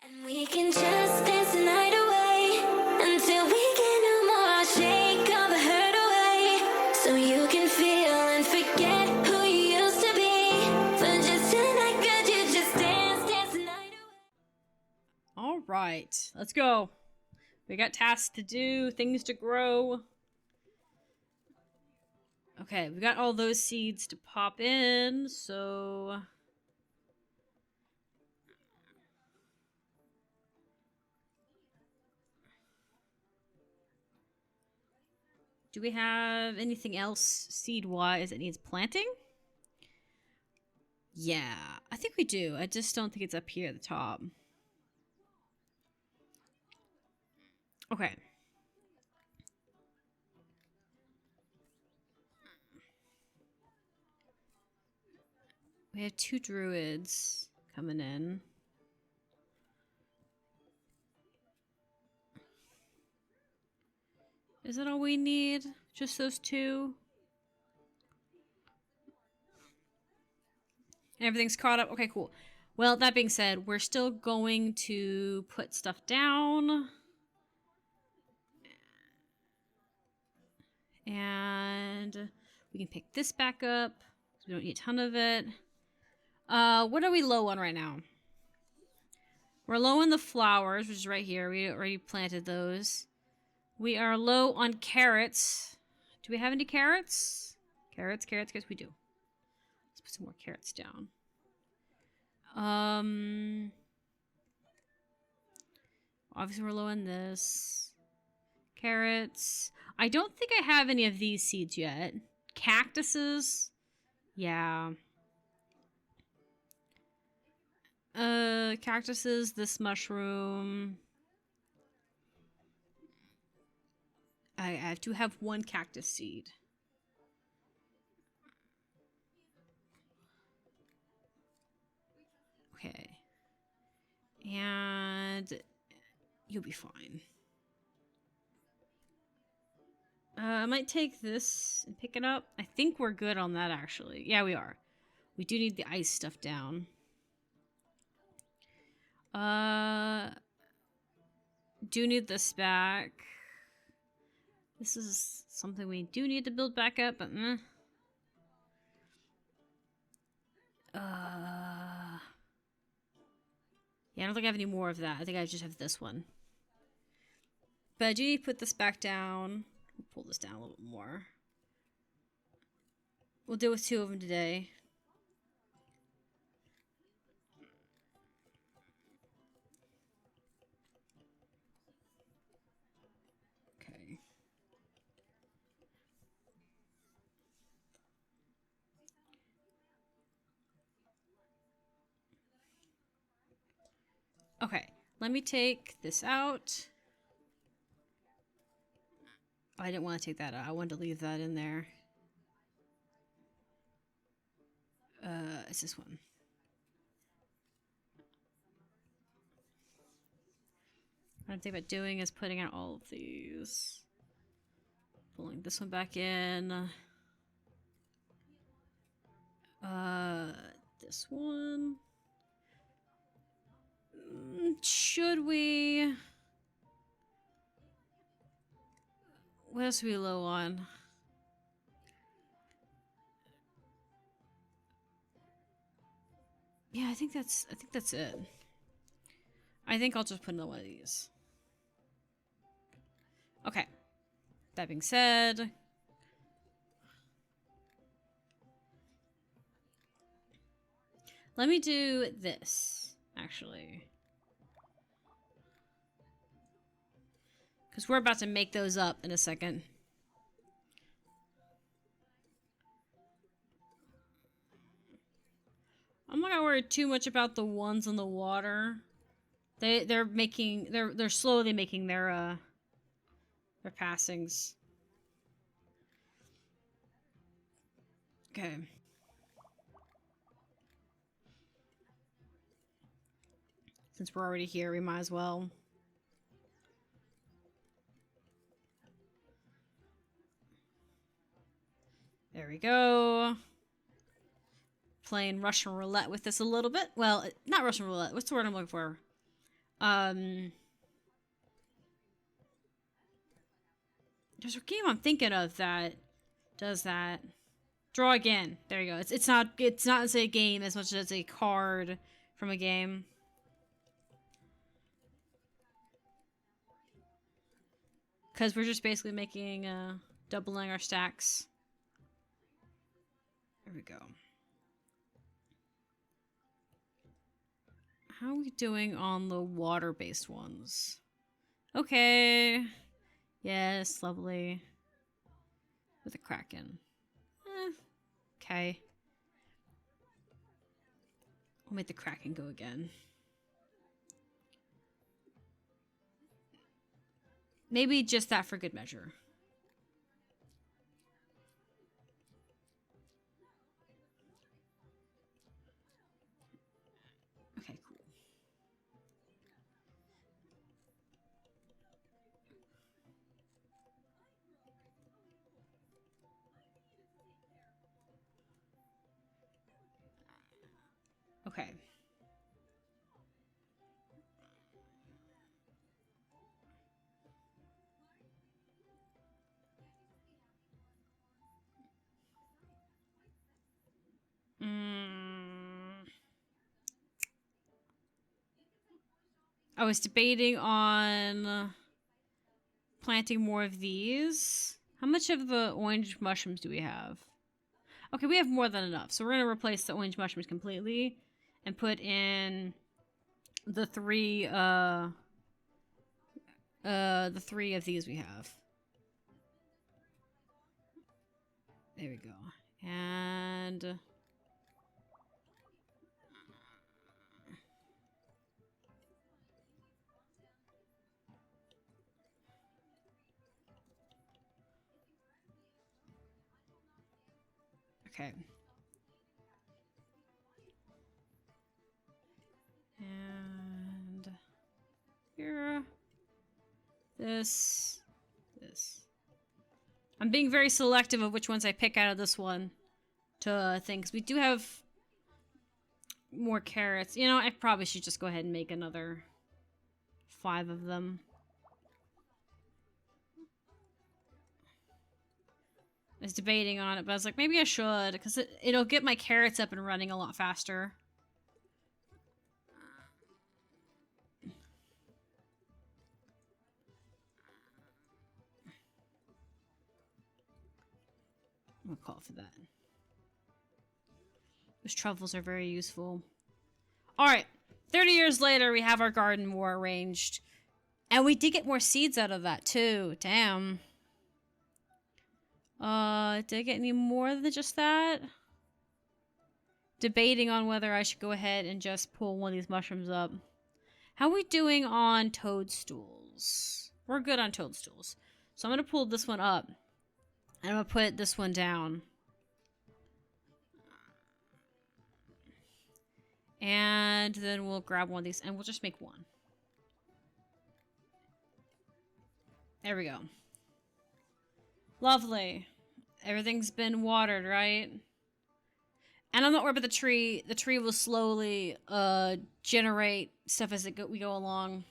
And we can just dance the night away until we get no more. Shake all the hurt away so you can feel and forget who you used to be. For just tonight, could you just dance the night away? All right, let's go. We got tasks to do, things to grow. Okay, we got all those seeds to pop in, so... Do we have anything else seed-wise that needs planting? Yeah, I think we do. I just don't think it's up here at the top. Okay. We have 2 druids coming in. Is that all we need? Just those 2? Everything's caught up? Okay, cool. Well, that being said, we're still going to put stuff down. And we can pick this back up. We don't need a ton of it. What are we low on right now? We're low on the flowers, which is right here. We already planted those. We are low on carrots. Do we have any carrots? Carrots. We do. Let's put some more carrots down. Obviously we're low on this. Carrots. I don't think I have any of these seeds yet. Cactuses. Yeah. Cactuses, this mushroom. I do have 1 cactus seed. Okay. And you'll be fine. I might take this and pick it up. I think we're good on that, actually. Yeah, we are. We do need the ice stuff down. Do need this back. This is something we do need to build back up, but yeah, I don't think I have any more of that. I think I just have this one. But I do need to put this back down. We'll pull this down a little bit more. We'll deal with 2 of them today. Okay. Okay, let me take this out. Oh, I didn't want to take that out. I wanted to leave that in there. It's this one. What I'm thinking about doing is putting out all of these. Pulling this one back in. This one. Should we... What else are we low on? Yeah, I think that's it. I think I'll just put another one of these. Okay. That being said, let me do this, actually. Because we're about to make those up in a second. I'm not gonna worry too much about the ones in the water. They're slowly making their passings. Okay. Since we're already here, we might as well. There we go. Playing Russian roulette with this a little bit. Well, not Russian roulette. What's the word I'm looking for? There's a game I'm thinking of that does that. Draw again. There you go. It's not as a game as much as a card from a game. Because we're just basically making doubling our stacks. There we go. How are we doing on the water-based ones? Okay. Yes, lovely. With a Kraken. Okay. We'll make the Kraken go again. Maybe just that for good measure. Okay, cool. Okay. I was debating on planting more of these. How much of the orange mushrooms do we have? Okay, we have more than enough. So we're going to replace the orange mushrooms completely and put in the three of these we have. There we go. And okay. And here. This. I'm being very selective of which ones I pick out of this one to things. We do have more carrots. You know, I probably should just go ahead and make another 5 of them. I was debating on it, but I was like, maybe I should, because it'll get my carrots up and running a lot faster. I'm gonna call for that. Those truffles are very useful. Alright, 30 years later, we have our garden more arranged. And we did get more seeds out of that, too. Damn. Did I get any more than just that? Debating on whether I should go ahead and just pull one of these mushrooms up. How are we doing on toadstools? We're good on toadstools. So I'm going to pull this one up. And I'm going to put this one down. And then we'll grab one of these and we'll just make one. There we go. Lovely. Everything's been watered, right? And I'm not worried about the tree. The tree will slowly generate stuff as we go along.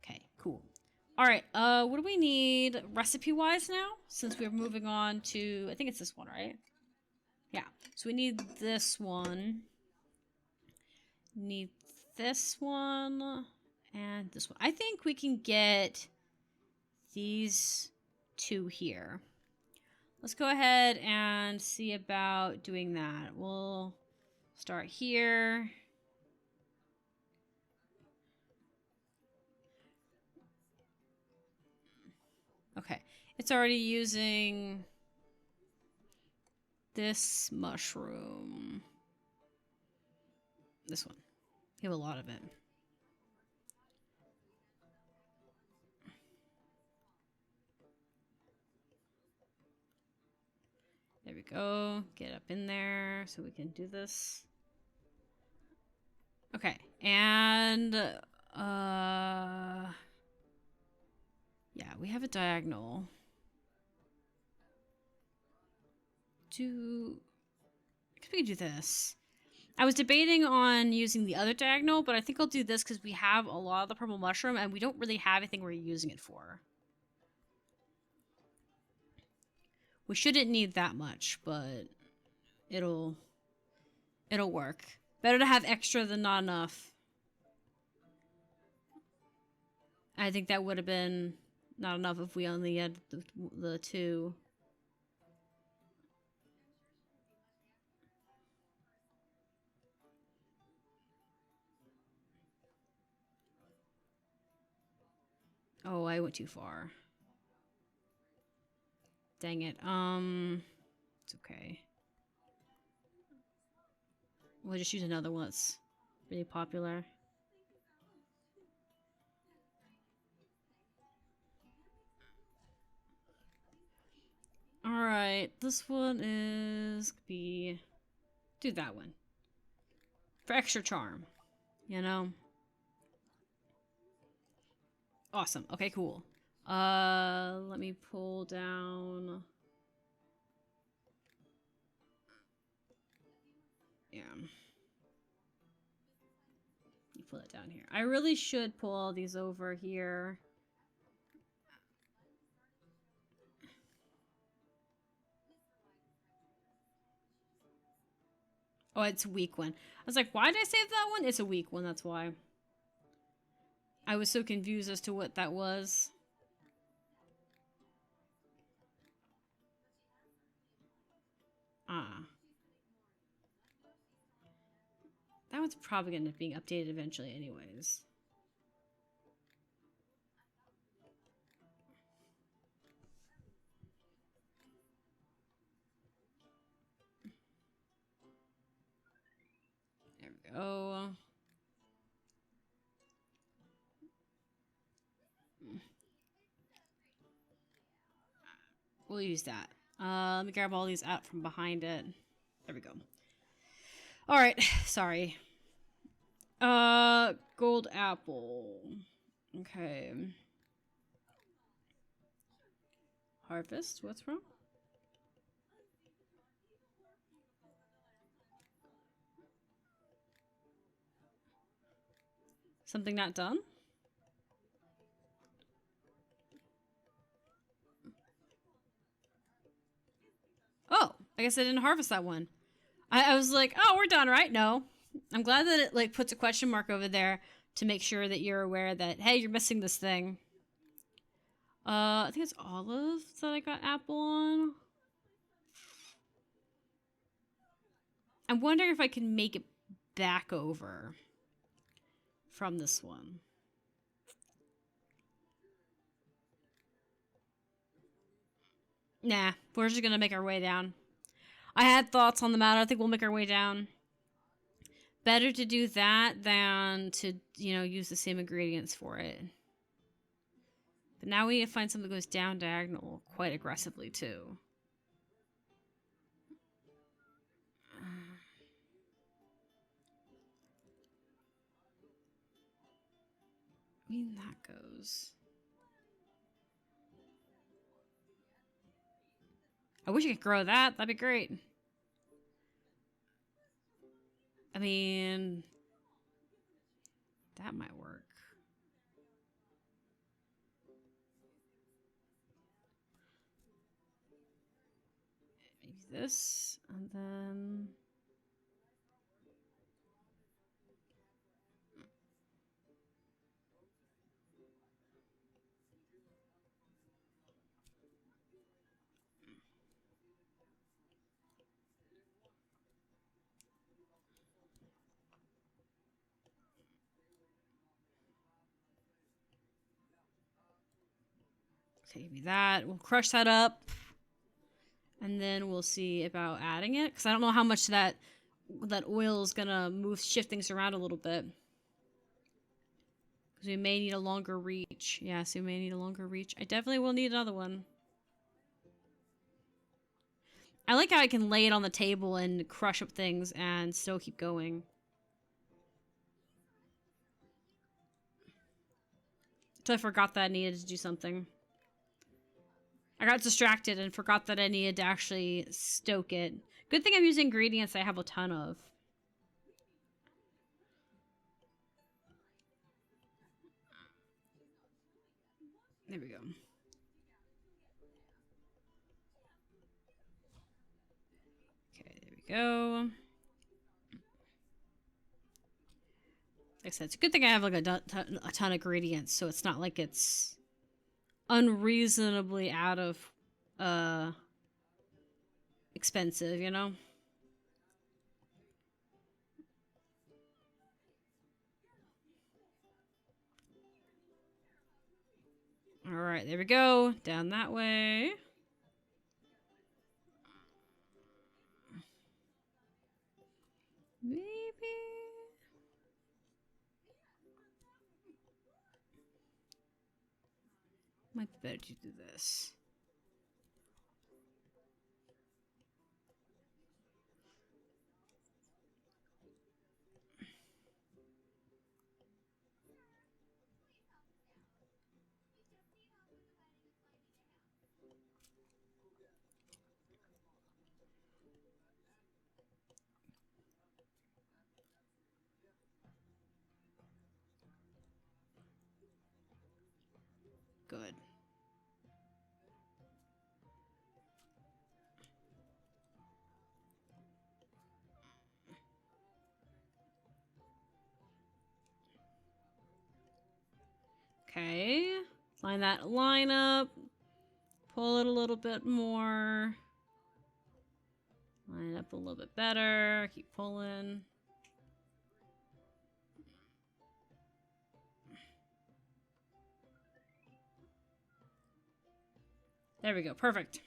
Okay, cool. Alright, what do we need recipe-wise now? Since we're moving on to... I think it's this one, right? Yeah. So we need this one. Need this one. And this one. I think we can get these 2 here. Let's go ahead and see about doing that. We'll start here. Okay, it's already using this mushroom. This one. You have a lot of it. There we go. Get up in there so we can do this. Okay, and yeah, we have a diagonal. I guess we can do this. I was debating on using the other diagonal, but I think I'll do this because we have a lot of the purple mushroom and we don't really have anything we're using it for. We shouldn't need that much, but it'll work. Better to have extra than not enough. I think that would have been not enough if we only had the two. Oh, I went too far. Dang it. It's okay. We'll just use another one that's really popular. Alright, this one is do that one. For extra charm. You know? Awesome. Okay, cool. Let me pull down. Yeah. You pull it down here. I really should pull all these over here. Oh, it's a weak one. I was like, why did I save that one? It's a weak one, that's why. I was so confused as to what that was. That one's probably going to end up being updated eventually anyways. There we go. We'll use that. Let me grab all these out from behind it. There we go. Alright, sorry. Gold apple. Okay. Harvest, what's wrong? Something not done? Oh, I guess I didn't harvest that one. I was like, oh, we're done, right? No. I'm glad that it like puts a question mark over there to make sure that you're aware that, hey, you're missing this thing. I think it's olive that I got apple on. I'm wondering if I can make it back over from this one. Nah, we're just gonna make our way down. I had thoughts on the matter. I think we'll make our way down. Better to do that than to, you know, use the same ingredients for it. But now we need to find something that goes down diagonal quite aggressively, too. I mean, that goes. I wish I could grow that. That'd be great. I mean, that might work. Maybe this, and then... Okay, give me that. We'll crush that up. And then we'll see about adding it. Because I don't know how much that oil is going to shift things around a little bit. Because we may need a longer reach. Yes, we may need a longer reach. I definitely will need another one. I like how I can lay it on the table and crush up things and still keep going. So I forgot that I needed to do something. I got distracted and forgot that I needed to actually stoke it. Good thing I'm using ingredients I have a ton of. There we go. Okay, there we go. Like I said, it's a good thing I have like a ton of ingredients, so it's not like it's unreasonably out of expensive, you know? Alright, there we go. Down that way. Maybe. Might be better to do this. Good. Okay. Line that line up. Pull it a little bit more. Line it up a little bit better. Keep pulling. There we go. Perfect.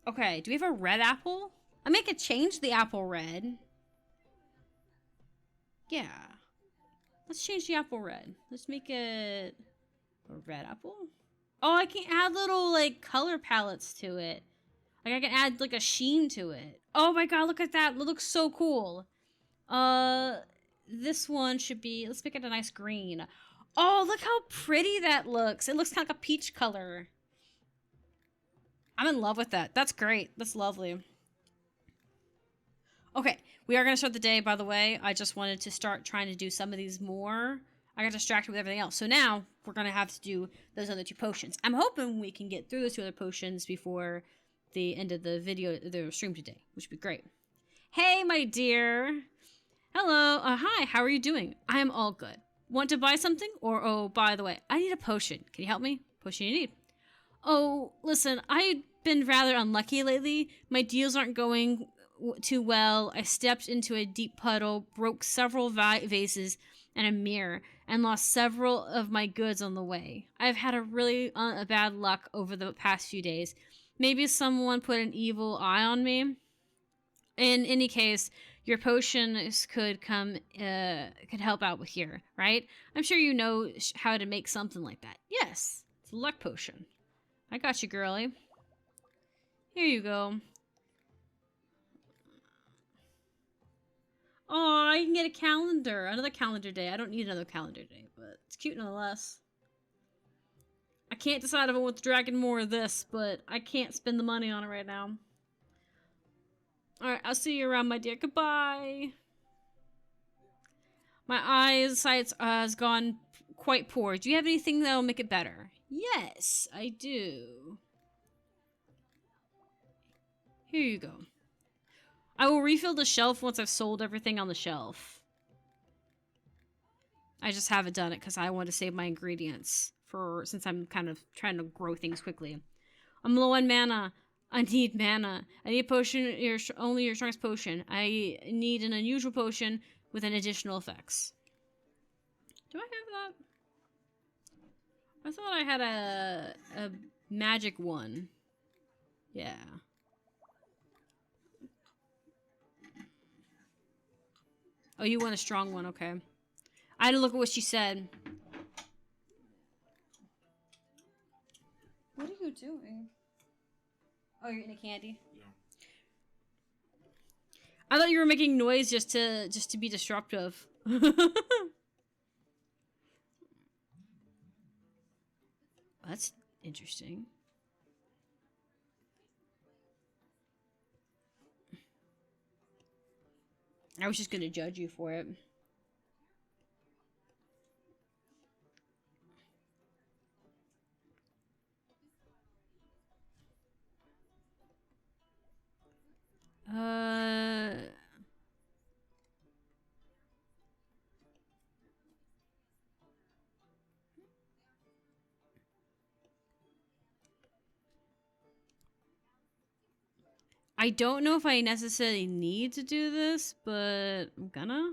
Okay, do we have a red apple? I mean, I could change the apple red. Yeah. Let's change the apple red. Let's make it a red apple. Oh, I can add little, like, color palettes to it. Like, I can add, like, a sheen to it. Oh my god, look at that. It looks so cool. This one should be... Let's make it a nice green. Oh, look how pretty that looks. It looks kind of like a peach color. I'm in love with that. That's great. That's lovely. Okay, we are going to start the day, by the way. I just wanted to start trying to do some of these more. I got distracted with everything else. So now, we're going to have to do those other 2 potions. I'm hoping we can get through those 2 other potions before the end of the video, the stream today, which would be great. Hey, my dear. Hello. Hi, how are you doing? I am all good. Want to buy something? Or, oh, by the way, I need a potion. Can you help me? Potion you need. Oh, listen, I've been rather unlucky lately. My deals aren't going too well. I stepped into a deep puddle, broke several vases and a mirror, and lost several of my goods on the way. I've had a really bad luck over the past few days. Maybe someone put an evil eye on me. In any case, your potions could help out with here, right? I'm sure you know how to make something like that. Yes, it's a luck potion. I got you, girly. Here you go. Oh, I can get a calendar. Another calendar day. I don't need another calendar day, but it's cute nonetheless. I can't decide if I want the dragon more of this, but I can't spend the money on it right now. Alright, I'll see you around, my dear. Goodbye. My eyesight has gone quite poor. Do you have anything that will make it better? Yes, I do. Here you go. I will refill the shelf once I've sold everything on the shelf. I just haven't done it because I want to save my ingredients since I'm kind of trying to grow things quickly. I'm low on mana. I need mana. I need a potion, only your strongest potion. I need an unusual potion with an additional effects. Do I have that? I thought I had a magic one. Yeah. Oh, you want a strong one, okay. I had to look at what she said. What are you doing? Oh, you're eating a candy? Yeah. I thought you were making noise just to be disruptive. That's interesting. I was just gonna judge you for it. I don't know if I necessarily need to do this, but I'm gonna.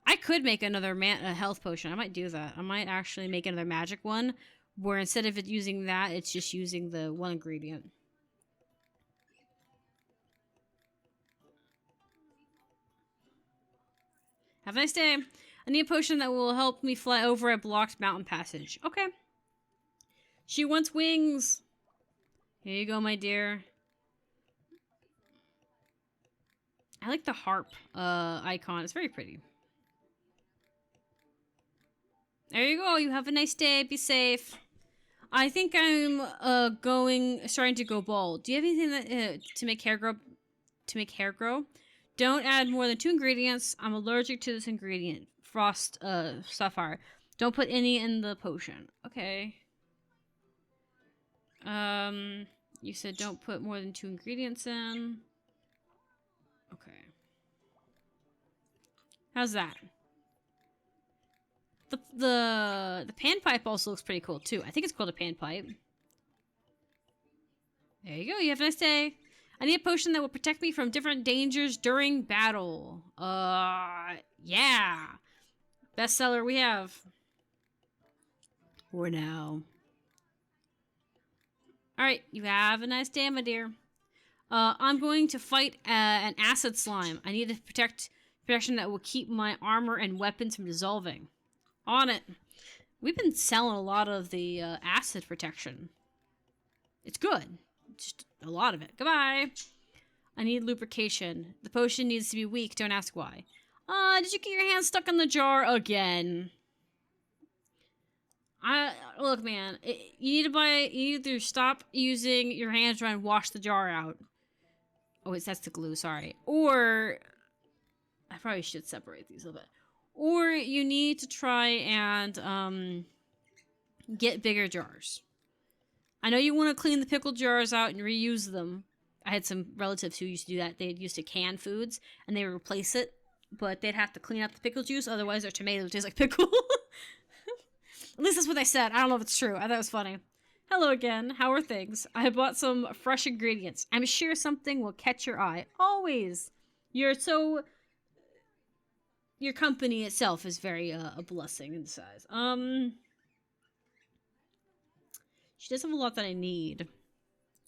I could make another a health potion. I might do that. I might actually make another magic one where instead of it using that, it's just using the one ingredient. Have a nice day. I need a potion that will help me fly over a blocked mountain passage. Okay. She wants wings. Here you go, my dear. I like the harp icon. It's very pretty. There you go. You have a nice day. Be safe. I think I'm starting to go bald. Do you have anything that to make hair grow? Don't add more than 2 ingredients. I'm allergic to this ingredient. Frost sapphire. Don't put any in the potion. Okay. You said don't put more than 2 ingredients in. Okay. How's that? The panpipe also looks pretty cool too. I think it's called a panpipe. There you go. You have a nice day. I need a potion that will protect me from different dangers during battle. Yeah. Bestseller we have. For now. Alright, you have a nice day, my dear. I'm going to fight an acid slime. I need a protection that will keep my armor and weapons from dissolving. On it. We've been selling a lot of the acid protection. It's good. Just a lot of it. Goodbye. I need lubrication. The potion needs to be weak. Don't ask why. Did you get your hand stuck in the jar again? Look, man. You either stop using your hand to try and wash the jar out. Oh, that's the glue. Sorry. Or I probably should separate these a little bit. Or you need to try and get bigger jars. I know you want to clean the pickle jars out and reuse them. I had some relatives who used to do that. They used to can foods and they would replace it, but they'd have to clean up the pickle juice, otherwise their tomatoes taste like pickle. At least that's what they said. I don't know if it's true. I thought it was funny. Hello again. How are things? I bought some fresh ingredients. I'm sure something will catch your eye. Always. Your company itself is very a blessing in size. She does have a lot that I need.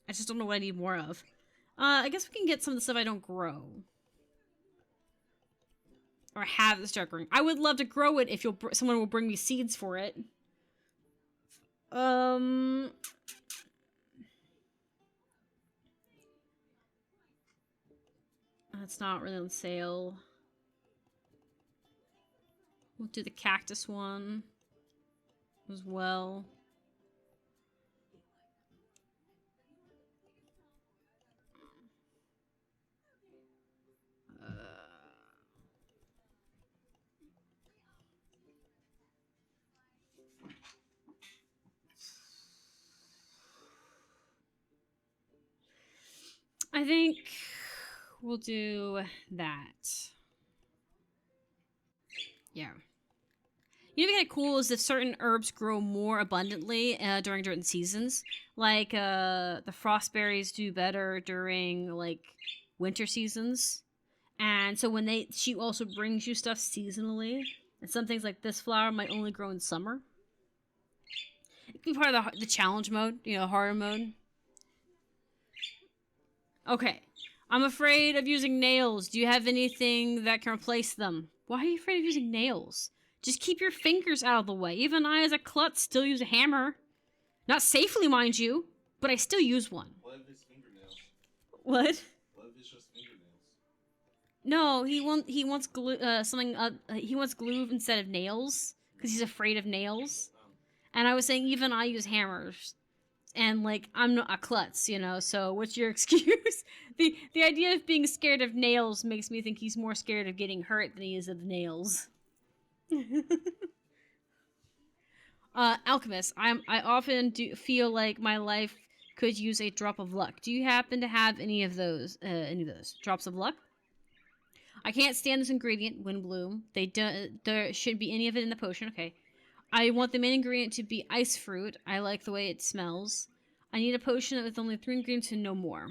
I just don't know what I need more of. I guess we can get some of the stuff I don't grow. Or have to start growing. I would love to grow it if someone will bring me seeds for it. That's not really on sale. We'll do the cactus one as well. I think we'll do that. Yeah. You know what's kind of cool is if certain herbs grow more abundantly during certain seasons. Like, the frostberries do better during, like, winter seasons. And so when she also brings you stuff seasonally. And some things like this flower might only grow in summer. It can be part of the challenge mode, horror mode. Okay. I'm afraid of using nails. Do you have anything that can replace them? Why are you afraid of using nails? Just keep your fingers out of the way. Even I, as a klutz, still use a hammer. Not safely, mind you, but I still use one. What if it's fingernails? What? What if it's just fingernails? No, he wants glue. He wants glue instead of nails because he's afraid of nails. And I was saying even I use hammers. And, like, I'm not a klutz, so what's your excuse? The idea of being scared of nails makes me think he's more scared of getting hurt than he is of nails. Alchemist, I often do feel like my life could use a drop of luck. Do you happen to have any of those drops of luck? I can't stand this ingredient, wind bloom. There shouldn't be any of it in the potion. Okay. I want the main ingredient to be ice fruit. I like the way it smells. I need a potion with only 3 ingredients and no more.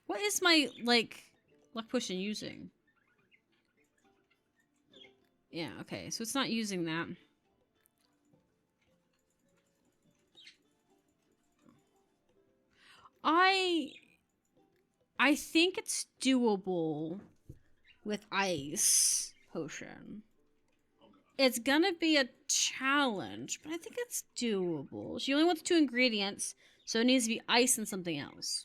What is my, like, luck potion using? Yeah, okay. So it's not using that. I think it's doable with ice potion. It's gonna be a challenge, but I think it's doable. She only wants 2 ingredients, so it needs to be ice and something else.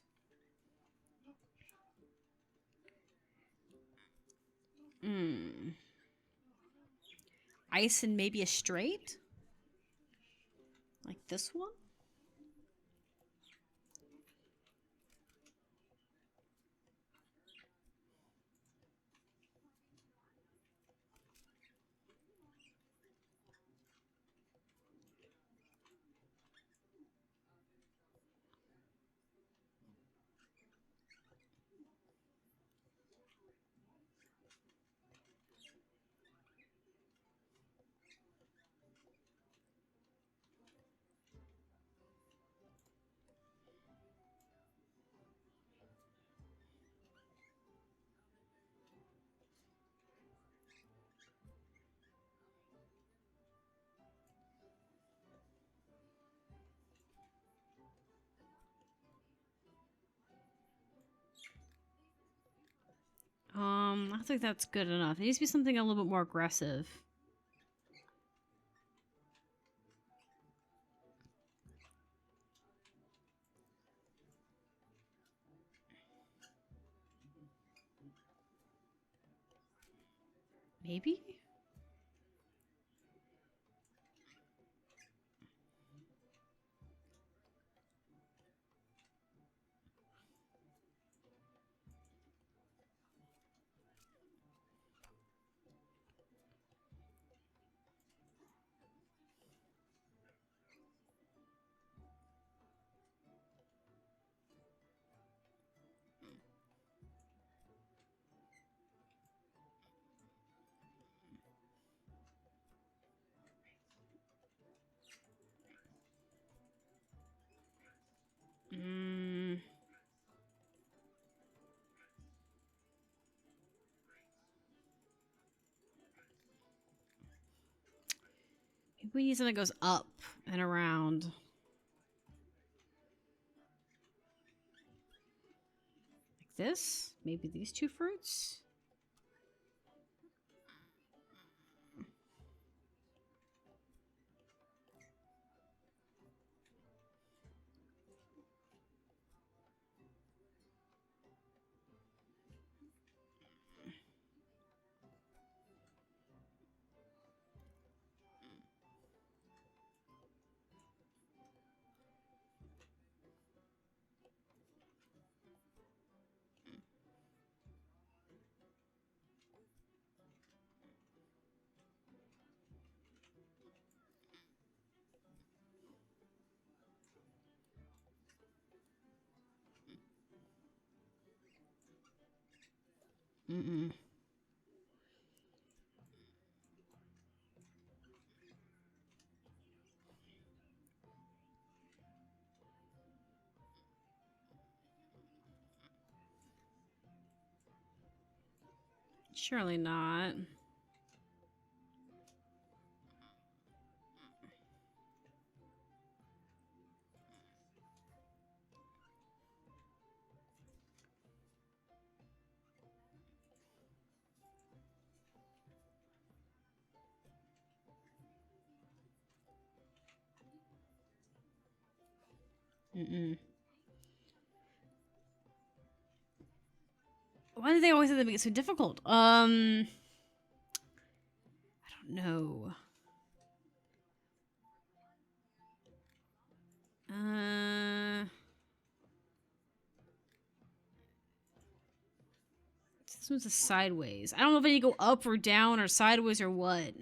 Ice and maybe a straight? Like this one? I think that's good enough. It needs to be something a little bit more aggressive. Maybe? Maybe we need something that goes up and around. Like this? Maybe these 2 fruits? Surely not. Why do they always have to make it so difficult? I don't know. This one's a sideways. I don't know if I need to go up or down or sideways or what.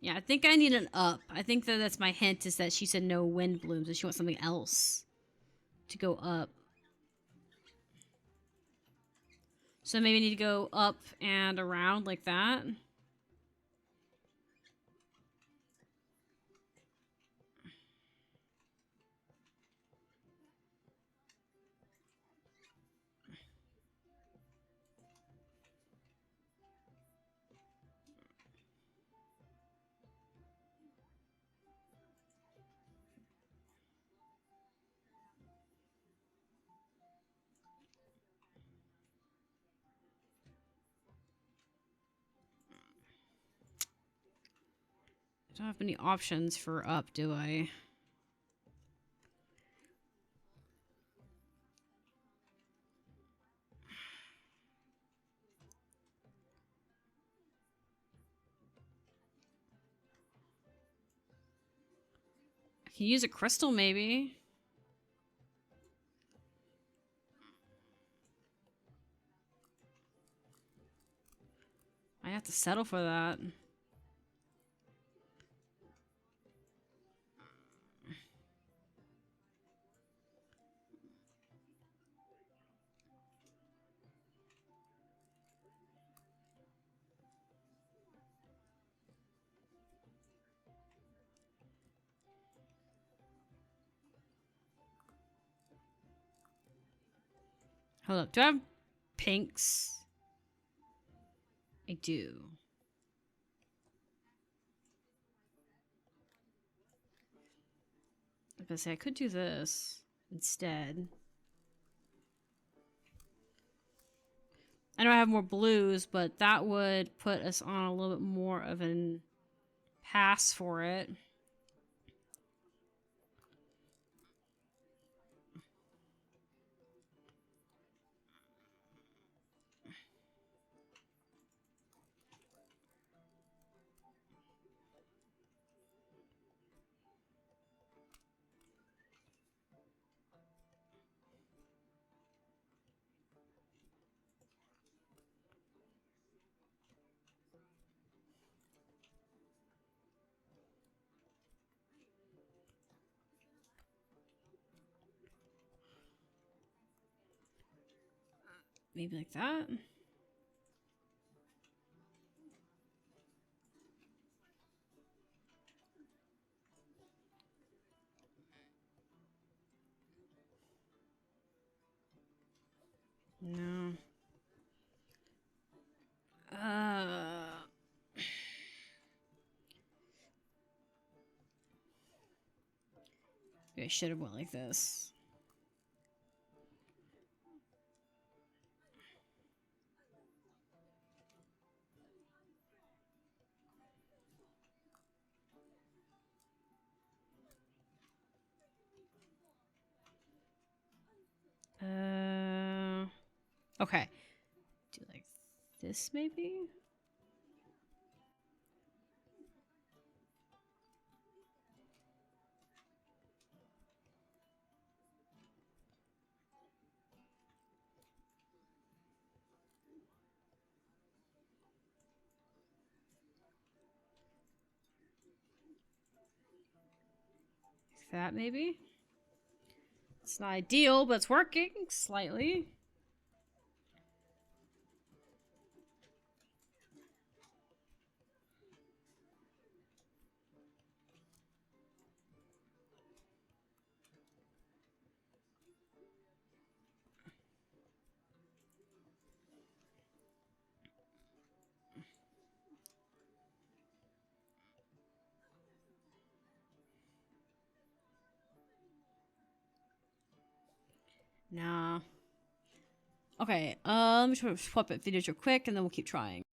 Yeah, Yeah, I think I need an up. I think that that's my hint, is that she said no wind blooms and she wants something else to go up. So maybe I need to go up and around like that. I don't have any options for up, do I? I can use a crystal, maybe. I have to settle for that. Hold up. Do I have pinks? I do. I was gonna say I could do this instead. I know I have more blues, but that would put us on a little bit more of an pass for it. Maybe like that. No. Maybe I should have went like this. Okay. Do like this, maybe? Like that, maybe? It's not ideal, but it's working slightly. Nah. Okay, let me swap it videos real quick and then we'll keep trying.